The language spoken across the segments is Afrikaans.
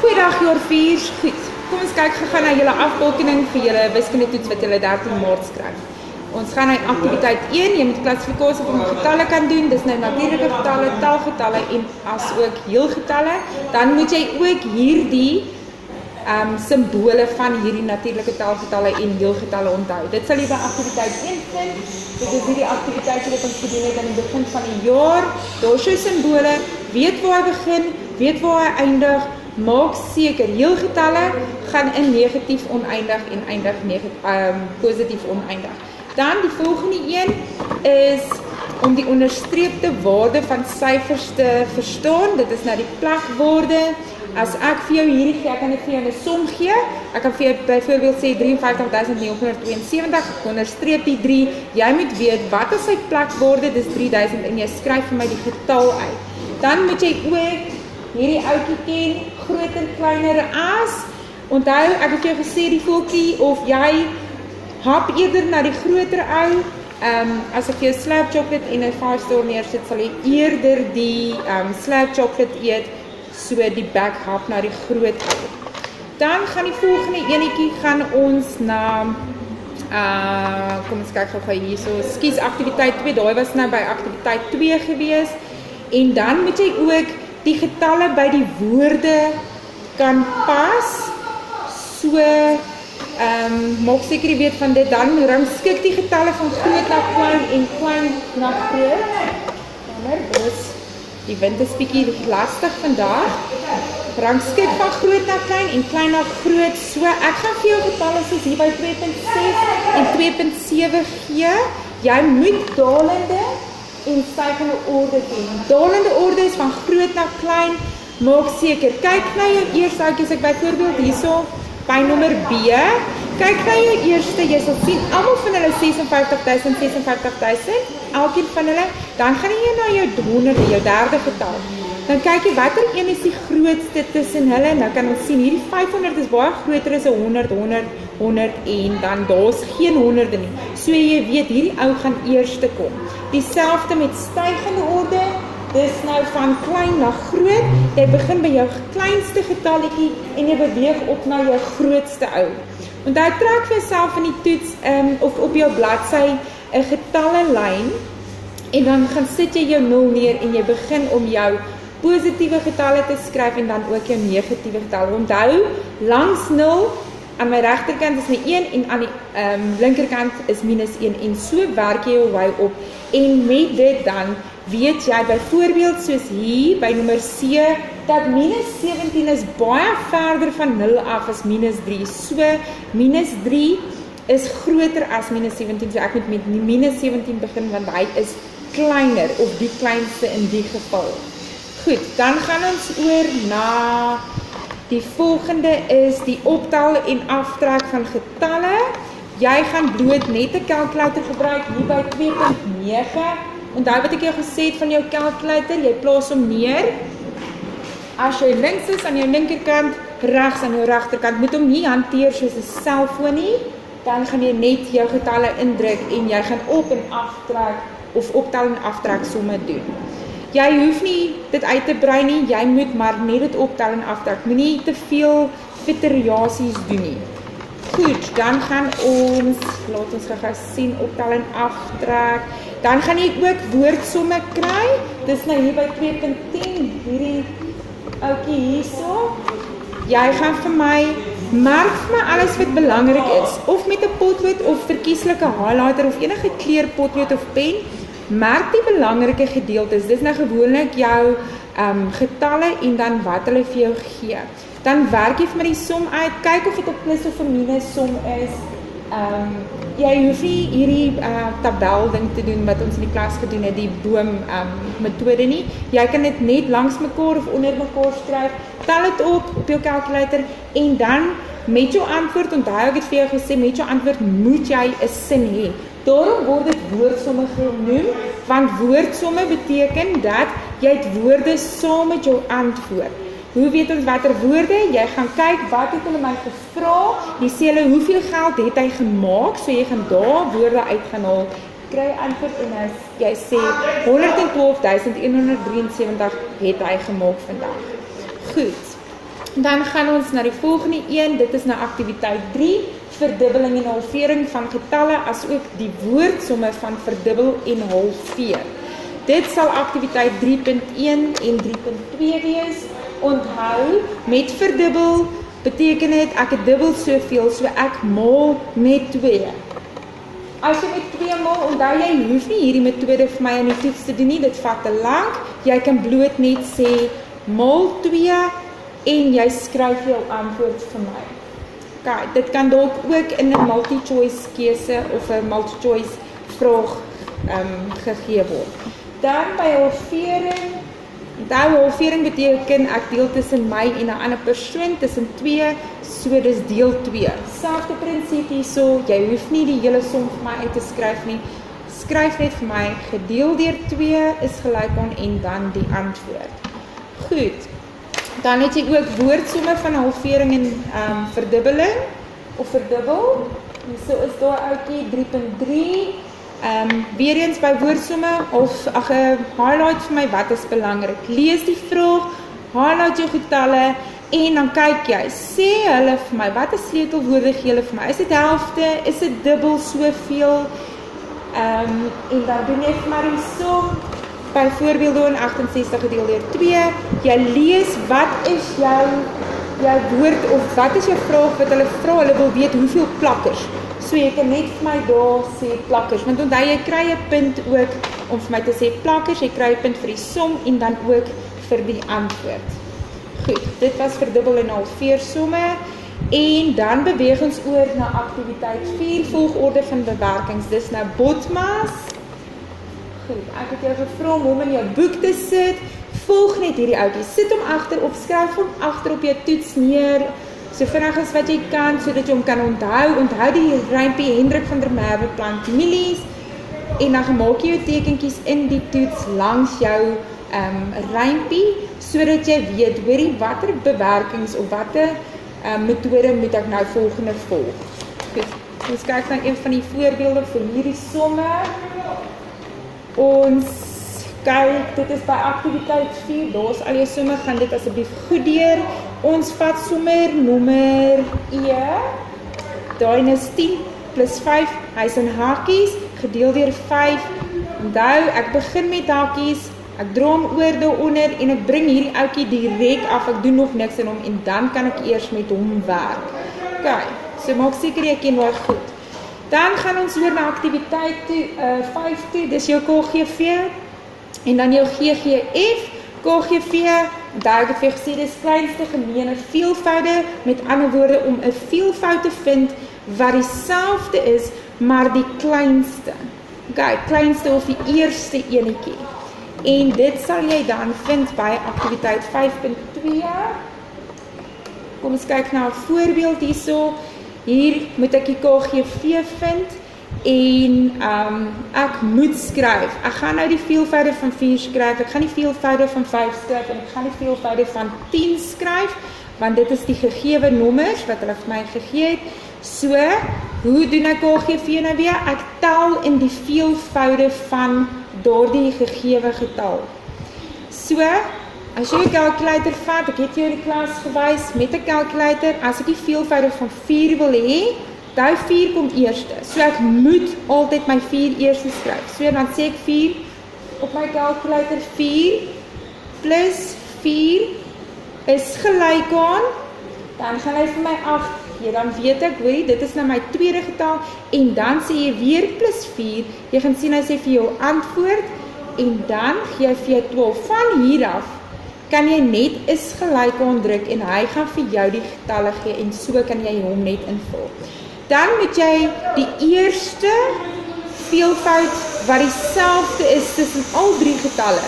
Goeiedag jaar 4, goed. Kom ons kyk gou na julle afbolkening vir julle wiskunde-toets wat julle 13 Maart skryf. Ons gaan na aktiwiteit 1, jy moet klassifikasie van getalle kan doen, dis nou natuurlike getalle, talgetalle en asook heelgetalle. Dan moet jy ook hierdie simbole van hierdie natuurlike talgetalle en heelgetalle onthou. Dit sal jy by aktiwiteit 1 vind. Dit is hierdie aktiwiteit wat ons gedoen het aan die begin van die jaar. Daar is jou simbole, weet waar hy begin, weet waar hy eindig. Maak seker, heelgetalle gaan in negatief oneindig en eindig positief oneindig. Dan die volgende een is om die onderstreepte waarde van syfers te verstaan. Dit is nou die plakwoorde. As ek vir jou hierdie gee, ek kan dit vir jou 'n som gee. Ek kan vir jou byvoorbeeld sê 53.972, ek onderstreep die 3. Jy moet weet wat is sy plakwoorde, dis 3000 en jy skryf vir my die getal uit. Dan moet jy ook hierdie ouetjie ken, groter, kleiner as. Onthou, ek het vir jou gesê die voeltjie of jy hap eerder na die groter ou. As ek vir jou slab chocolate en 'n 5-star neersit, sal jy eerder die slab chocolate eet, so die back hap na die groot ou. Dan gaan die volgende enetjie gaan ons na kom ons kyk gou hierso. Skus aktiwiteit 2, daai was nou by aktiwiteit 2 gewees. En dan moet jy ook die getalle by die woorde kan pas. So maak seker jy weet van dit, dan rangskik die getalle van groot na klein en klein na groot. Dus die wind is bietjie lastig vandag. Rangskik van groot na klein en klein na groot. So ek gaan vir jou getalle soos hier by 2.6 en 2.7 gee. Jy moet dalende en stygende orde doen. Dalende orde is van groot na klein. Maak seker, kyk na jou eerste ouetjie, as ek byvoorbeeld hierso by nommer B, kyk na jou eerste, jy sal sien, almal van hulle 56.000, 56.000, elkeen van hulle, dan gaan jy na jou honderde, jou derde getal. Dan kyk jy, watter een is die grootste tussen hulle, nou kan ons sien, hierdie 500 is baie groter as 100, 100, 100 en dan daar's geen honderde nie. So jy weet, hierdie ou gaan eerste kom. Dieselfde met stygende orde, dis nou van klein na groot, jy begin by jou kleinste getalletjie en jy beweeg op na jou grootste ou. Onthou, trek vir jouself in die toets of op jou bladsy 'n getallelyn en dan gaan sit jy jou 0 neer en jy begin om jou positiewe getalle te skryf en dan ook jou negatiewe getalle. Onthou, langs 0 aan my regterkant is 'n 1 en aan die linkerkant is -1 en so werk jy jou way op. En met dit dan weet jy byvoorbeeld soos hier by nommer C dat -17 is baie verder van 0 af as -3. So -3 is groter as -17. So ek moet met -17 begin want hy is kleiner of die kleinste in die geval. Goed, dan gaan ons oor na die volgende is die optel en aftrek van getalle. Jy gaan bloot net 'n kalkulator gebruik hier by 2.9. Onthou wat ek jou gesê het van jou kalkulator, jy plaas hom neer. As jy links is aan jou linkerkant, regs aan jou regterkant, moet hom nie hanteer soos 'n selfoon nie. Dan gaan jy net jou getalle indruk en jy gaan op en aftrek of optel en aftrek somme doen. Jy hoef nie dit uit te brei nie, jy moet maar net dit optel en aftrek. Moenie te veel fiteriasies doen nie. Goed, dan gaan ons, laat ons gou sien, optel en aftrek. Dan gaan jy ook woordsomme kry. Dis nou hier by 2.10, hierdie ouetjie hierso. Jy gaan vir my, merk vir my alles wat belangrik is. Of met 'n potlood of verkieslike highlighter of enige kleur potlood of pen. Merk die belangrike gedeeltes. Dis nou gewoonlik jou getalle en dan wat hulle vir jou gee. Dan werk jy vir my die som uit, kyk of dit 'n plus of 'n minus som is. Jy hoef nie hierdie tabel ding te doen wat ons in die klas gedoen het, die boom metode nie. Jy kan dit net langs mekaar of onder mekaar skryf, tel dit op jou kalkulator en dan met jou antwoord, onthou ek het vir jou gesê, met jou antwoord moet jy 'n sin hê. Daarom word dit woordsomme genoem, want woordsomme beteken dat jy het woorde saam met jou antwoord. Hoe weet ons watter woorde? Jy gaan kyk, wat het hulle my gevra? Jy sê hulle, hoeveel geld het hy gemaak? So jy gaan daar woorde uit gaan haal. Kry antwoord en as jy sê 112.173 het hy gemaak vandag. Goed. Dan gaan ons na die volgende een, dit is nou aktiwiteit 3, verdubbeling en halvering van getalle, as ook die woordsomme van verdubbel en halveer. Dit sal aktiwiteit 3.1 en 3.2 wees. Onthou, met verdubbel beteken dit ek het dubbel soveel, so ek maal met 2. As jy met 2 maal, onthou jy hoef nie hierdie metode vir my in die toets te doen nie, dit vat te lank. Jy kan bloot net sê maal 2 en jy skryf jou antwoord vir my. Okay, dit kan dalk ook in 'n multi-choice keuse of 'n multi-choice vraag gegee word. Dan by halvering, halvering beteken ek deel tussen my en 'n ander persoon, tussen 2, so dis deel 2. Selfde prinsip hierso, jy hoef nie die hele som vir my uit te skryf nie. Skryf net vir my, gedeel deur 2 is gelyk aan en dan die antwoord. Goed. Dan het jy ook woordsomme van halvering en verdubbeling, of verdubbel. So is daar ouetjie 3.3. Weer eens by woordsomme, of highlight vir my wat is belangrik. Lees die vraag, highlight jou getalle, en dan kyk jy, sê hulle vir my, wat is sleutelwoorde gee hulle vir my? Is dit helfte, is dit dubbel soveel? En dan doen jy vir my die som, byvoorbeeld 68 gedeel deur 2, jy lees wat is jou woord, of wat is jou vraag wat hulle vra, hulle wil weet hoeveel plakkers. So jy kan net vir my daar sê plakkers, want onthou jy kry 'n punt ook om vir my te sê plakkers, jy kry 'n punt vir die som en dan ook vir die antwoord. Goed, dit was verdubbel en halveer somme, en dan beweeg ons oor na aktiwiteit 4, volgorde van bewerkings, dis nou BODMAS. Goed, ek het jou gevra om hom in jou boek te sit, volg net hierdie ouetjies, sit hom agter of skryf hom agter op jou toets neer, so vinnig as wat jy kan, sodat jy hom kan onthou die rympie Hendrik van der Merwe plant mielies, en dan maak jy jou tekentjies in die toets langs jou rympie, sodat jy weet, hoorie, watter bewerkings of watter metode moet ek nou volgende volg. Goed, ons kyk dan een van die voorbeelde vir hierdie somme. Ons kyk, dit is by aktiwiteit 4, daar is al jou somme, gaan dit asseblief goed deur. Ons vat sommer nommer E, daarin is 10 plus 5, hy is in hakies, gedeel deur 5, onthou, ek begin met hakies, ek draai hom oor daaronder, en ek bring hierdie ouetjie direk af, ek doen nog niks in hom, en dan kan ek eers met hom werk. Ok, so maak seker jy ken waar goed. Dan gaan ons oor na aktiwiteit 5 toe, dis jou KGV, en dan jou GGF, KGV, daar ek het vir gesê, dis kleinste gemeene veelvoude, met ander woorde, om 'n veelvoud te vind, wat dieselfde is, maar die kleinste. Ok, kleinste of die eerste enetjie. En dit sal jy dan vind by aktiwiteit 5.2. Kom ons kyk na 'n voorbeeld hierso. Hier moet ek die KGV vind en ek moet skryf. Ek gaan nou die veelvoude van 4 skryf, ek gaan die veelvoude van 5 skryf en ek gaan die veelvoude van 10 skryf, want dit is die gegewe nommers wat hulle vir my gegee het. So, hoe doen ek KGV nou weer? Ek tel in die veelvoude van daardie gegewe getal. So, as jy 'n calculator vat, ek het jou in die klas gewys met 'n calculator, as ek die veelvoude van 4 wil hê, daai 4 kom eerste. So ek moet altyd my 4 eerste skryf. So dan sê ek 4 op my calculator, 4 plus 4 is gelyk aan, dan gaan hy vir my 8 gee, dan weet ek, hoorie, dit is nou my tweede getal, en dan sê jy weer plus 4, jy gaan sien, hy sê vir jou antwoord, en dan gee hy vir jou 12. Van hier af, kan jy net is gelyk aan druk, en hy gaan vir jou die getalle gee, en so kan jy hom net invul. Dan moet jy die eerste veelvoud, wat dieselfde is tussen al 3 getalle,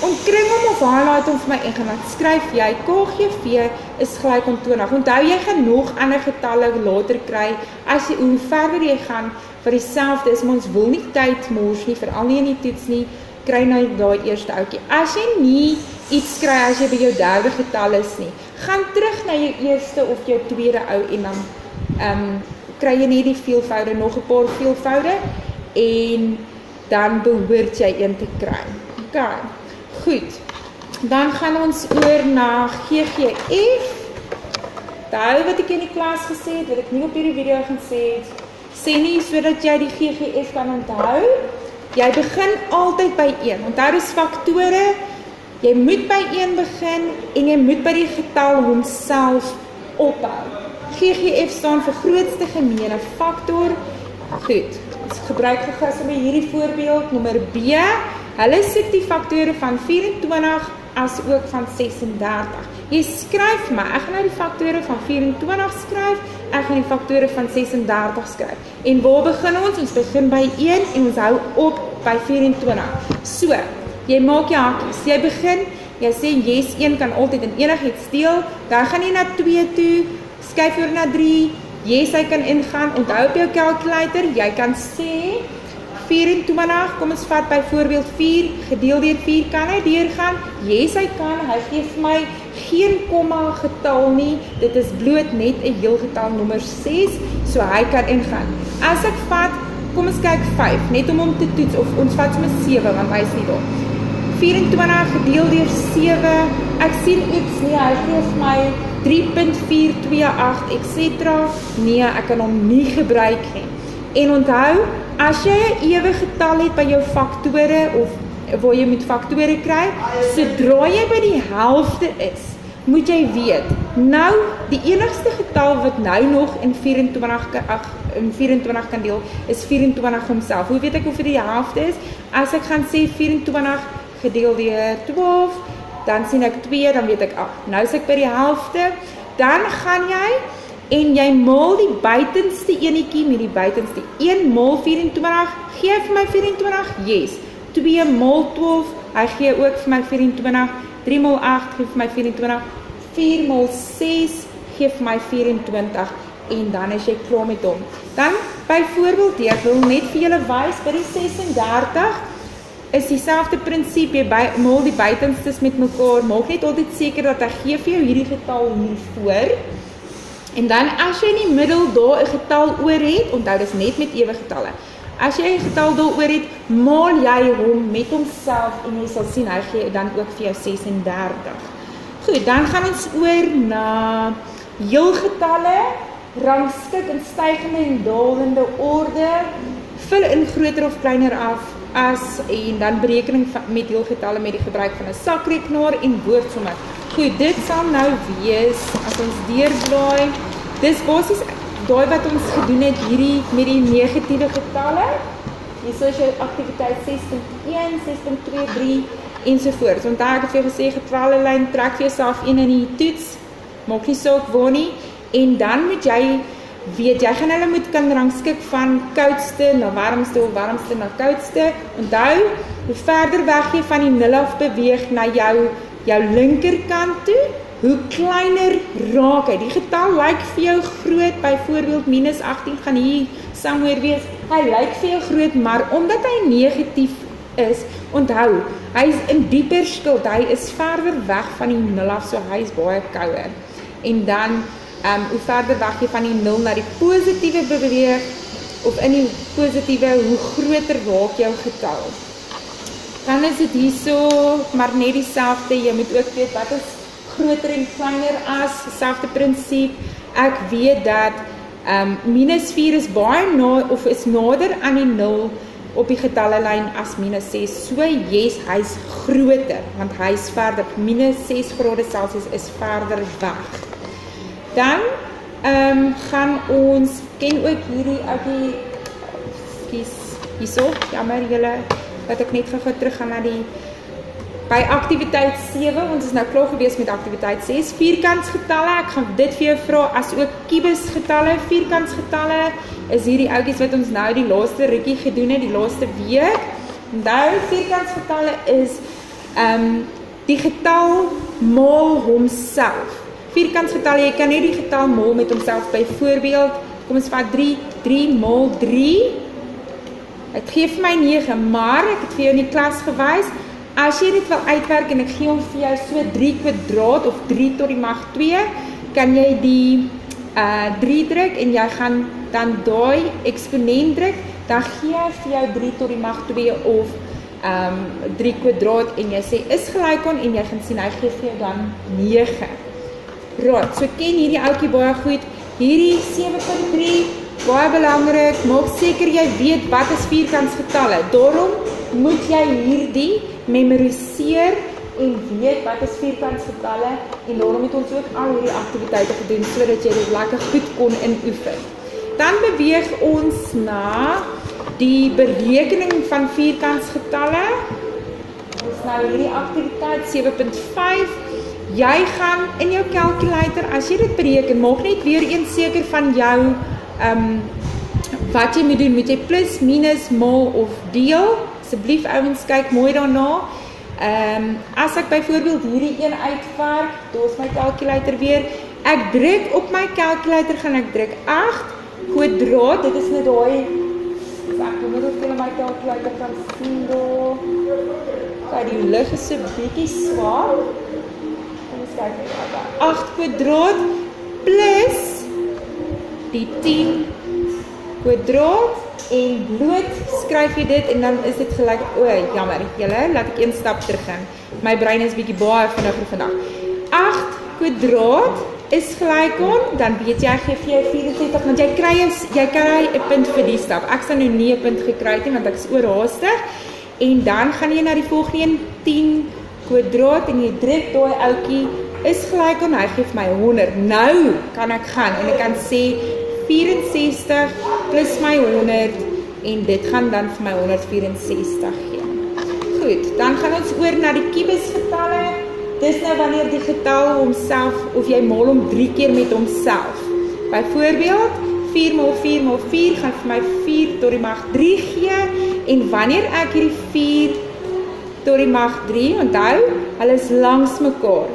omkring hom of highlight hom vir my en gaan skryf jy KGV is gelyk aan 20. Onthou jy gaan nog ander getalle later kry, as jy, hoe verder jy gaan, vir dieselfde is, maar ons wil nie tyd mors nie, veral nie in die toets nie, kry nou daai eerste ouetjie. As jy nie iets kry, as jy by jou derde getal is nie, gaan terug na jou eerste of jou tweede ou, en dan kry jy nie die veelvoude, nog 'n paar veelvoude, en dan behoort jy een te kry. Ok, goed. Dan gaan ons oor na GGF. Onthou wat ek in die klas gesê het, wat ek nie op hierdie video gaan sê het, sê nie sodat jy die GGF kan onthou. Jy begin altyd by 1. Onthou dis faktore. Jy moet by 1 begin en jy moet by die getal homself ophou. GGF staan vir grootste gemene faktor. Goed, ons gebruik gou sommer hierdie voorbeeld, nommer B. Hulle soek die faktore van 24 as ook van 36. Jy skryf maar, ek gaan nou die faktore van 24 skryf, ek gaan die faktore van 36 skryf. En waar begin ons? Ons begin by 1 en ons hou op by 24. So, jy maak jou hakkies. Jy begin, jy sê yes, 1 kan altyd in enigiets deel, dan gaan jy na 2 toe, skuif oor na 3, yes, hy kan ingaan, onthou op jou calculator, jy kan sê 24, kom ons vat byvoorbeeld 4, gedeel deur 4, kan hy deurgaan? Yes, hy kan, hy gee vir my geen komma getal nie, dit is bloot net 'n heel getal nommer 6, so hy kan ingaan. As ek vat, kom ons kyk 5, net om hom te toets, of ons vat sommer 7, want hy is nie daar. 24 gedeel deur 7, ek sien iets nie, hy gee vir my 3.428 etc. Nee, ek kan hom nie gebruik nie. En onthou, as jy 'n ewe getal het by jou faktore, of waar jy moet faktore kry, sodra jy by die helfte is, moet jy weet, nou, die enigste getal wat nou nog in 24 kan deel, is 24 homself. Hoe weet ek hoeveel die helfte is? As ek gaan sê 24 gedeel deur 12, dan sien ek 2, dan weet ek 8. Nou is ek by die helfte, dan gaan jy en jy maal die buitenste enetjie met die buitenste. 1 maal 24, gee vir my 24, yes. 2 maal 12, hy gee ook vir my 24, 3 maal 8 gee vir my 24, 4 maal 6 gee vir my 24, en dan is jy klaar met hom. Dan, byvoorbeeld, ek wil net vir julle wys, by die 36, is dieselfde prinsip, jy maal die buitenstes met mekaar, maak net altyd seker dat hy gee vir jou hierdie getal hier voor, en dan as jy in die middel daar 'n getal oor het, onthou dis net met ewe getalle, as jy 'n getal daar oor het, maal jy hom met homself, en jy sal sien, hy gee dan ook vir jou 36. Goed, dan gaan ons oor na heelgetalle, rangskik in stygende en dalende orde, vul in groter of kleiner af, en dan berekening met heelgetalle met die gebruik van 'n sakrekenaar en woordsomme. Goed, dit sal nou wees, as ons deurblaai, dis basies daai wat ons gedoen het hierdie met die negatiewe getalle, hier is jou aktiwiteit 6.1, 6.2, 3 ensovoorts. Onthou ek het vir jou gesê, getallelyn, trek vir jouself een in die toets, maak nie saak waar nie, en dan moet jy weet, jy gaan hulle kan rangskik van koudste na warmste of warmste na koudste. Onthou, hoe verder weg jy van die 0 af beweeg na jou linkerkant toe, hoe kleiner raak hy. Die getal lyk vir jou groot, byvoorbeeld minus 18 gaan hier somewhere wees. Hy lyk vir jou groot, maar omdat hy negatief is, onthou, hy is in dieper skuld, hy is verder weg van die 0 af, so hy is baie kouer. En dan, hoe verder weg jy van die 0 na die positiewe beweeg, of in die positiewe, hoe groter raak jou getal. Dan is dit hierso, maar net dieselfde, jy moet ook weet wat is groter en kleiner as, dieselfde prinsip. Ek weet dat minus 4 is baie is nader aan die 0 op die getallelyn as minus 6. So yes, hy is groter, want hy is verder, minus 6 grade Celsius is verder weg. Dan gaan ons, ken ook hierdie oukie, hierso, jammer julle, dat ek net gou terug gaan na die, by aktiwiteit 7, ons is nou klaar gewees met aktiwiteit 6, vierkantsgetalle, ek gaan dit vir jou vra, as ook kubusgetalle, vierkantsgetalle, is hierdie oukies wat ons nou die laaste rukkie gedoen het, die laaste week. Nou, vierkantsgetalle is die getal maal homself. Vierkantsgetalle, jy kan net die getal maal met homself, byvoorbeeld, kom ons vat 3 maal 3, het gee vir my 9, maar ek het vir jou in die klas gewys, as jy dit wil uitwerk en ek gee hom vir jou so 3 kwadraat of 3 tot die mag 2, kan jy die 3 druk en jy gaan dan daai eksponent druk, dan gee hy vir jou 3 tot die mag 2 of 3 kwadraat en jy sê is gelyk aan en jy gaan sien hy gee vir jou dan 9. Right, so ken hierdie ouetjie baie goed. Hierdie 7.3, baie belangrik, maak seker jy weet wat is vierkantsgetalle. Daarom moet jy hierdie memoriseer en weet wat is vierkantsgetalle en daarom het ons ook al hierdie aktiwiteite gedoen sodat jy dit lekker goed kon inoefen. Dan beweeg ons na die berekening van vierkantsgetalle. Ons nou hierdie aktiwiteit 7.5. Jy gaan in jou calculator, as jy dit bereken, maak net weer eens seker van jou wat jy moet doen. Moet jy plus, minus, maal of deel? Asseblief ouens, kyk mooi daarna. As ek byvoorbeeld hierdie een uitwerk, daar is my calculator weer. Ek druk op my calculator, gaan ek druk 8 kwadraat, dit is net daai, ek moet ook vir my calculator kan sien daar. Kijk, die lig is so bietjie swaar. Kom ons kyk net, 8 kwadraat plus die 10 kwadraat en bloot skryf jy dit en dan is dit gelyk, jammer, julle, laat ek een stap terug gaan. My brein is bietjie baie vinniger vandag. 8 kwadraat is gelyk aan, dan weet jy, gee vir jou 64, want jy kry 'n punt vir die stap. Ek sal nou nie 'n punt gekry het nie, want ek is oorhaastig. En dan gaan jy na die volgende een, 10 kwadraat, en jy druk daai ouetjie, is gelyk aan, hy gee vir my 100. Nou kan ek gaan, en ek kan sê, 64 plus my 100, en dit gaan dan vir my 164 gee. Goed, dan gaan ons oor na die kubusgetalle. Dis nou wanneer die getal homself, of jy maal hom 3 keer met homself. Byvoorbeeld, 4 maal 4 maal 4 gaan vir my 4 tot die mag 3 gee, en wanneer ek hierdie 4 tot die mag 3, onthou, hulle is langs mekaar.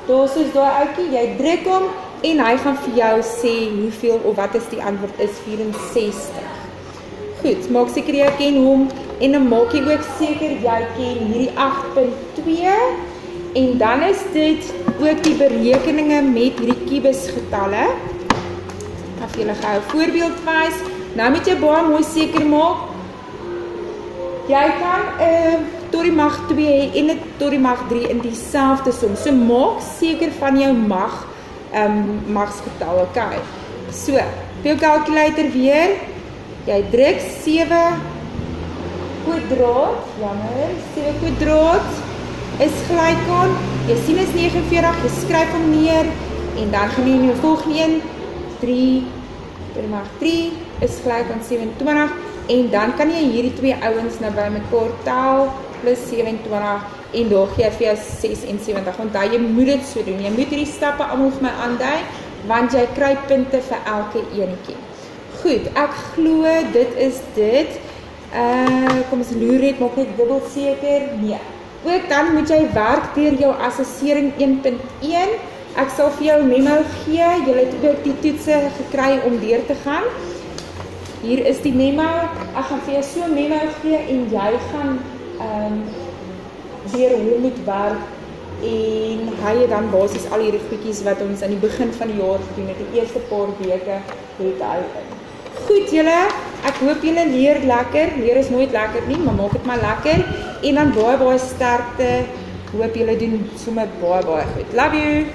Daar soos daai ouetjie, jy druk hom, en hy gaan vir jou sê hoeveel, of wat is die antwoord is, 64. Goed, maak seker jy ken hom, en dan maak jy ook seker jy ken hierdie 8.2, en dan is dit ook die berekeninge met hierdie kubusgetalle. Ek gaan vir julle gou 'n voorbeeld wys. Nou moet jy baie mooi seker maak, jy kan tot die mag 2 hê en dit tot die mag 3 in dieselfde som. So maak seker van jou magsgetal, okay. So, op jou calculator weer, jy druk 7 kwadraat, jammer, 7 kwadraat is gelyk aan, jy sien is 49, jy skryf hom neer, en dan gaan jy in jou volgende een, 3 tot die mag 3 is gelyk aan 27, en dan kan jy hierdie twee ouens nou by mekaar tel, plus 27, en daar gee jy vir jou 76, want jy moet dit so doen, jy moet hierdie stappe almal vir my aandui, want jy kry punte vir elke enetjie. Goed, ek glo dit is dit, kom ons loer net, maak net dubbel seker, nee. Ook dan moet jy werk deur jou assessering 1.1, ek sal vir jou 'n memo gee, jy het ook die toetse gekry om deur te gaan. Hier is die memo, ek gaan vir jou so 'n memo gee en jy gaan deur hoe moet werk en hy het dan basies al hierdie goedjies wat ons aan die begin van die jaar gedoen het, die eerste paar weke het hy in. Goed julle, ek hoop julle leer lekker, leer is nooit lekker nie, maar maak dit maar lekker en dan baie sterkte, hoop julle doen sommer baie goed. Love you!